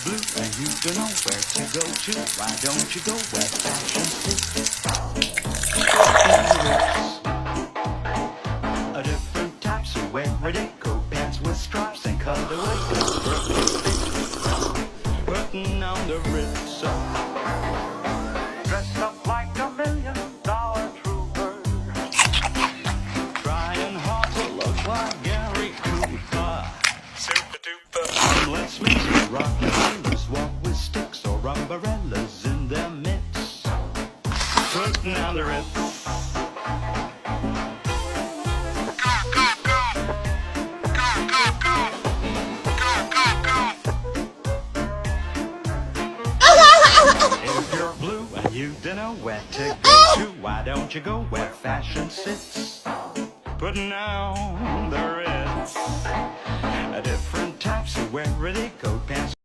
blue and you don't know where to go to, why don't you go where fashion sits? A different types who wear it, coat pants with stripes and colorways. Putting on the Ritz, dressed up like $1 million trooper, trying hard to look like Gary Cooper. Super duper. Let's make some rocky sailors walk with sticks or umbrellas in their midst. Putting on the Ritz. If you're blue and you don't know where to go to, why don't you go where fashion sits? Putting on the Ritz. A different types who wear it, coat pants.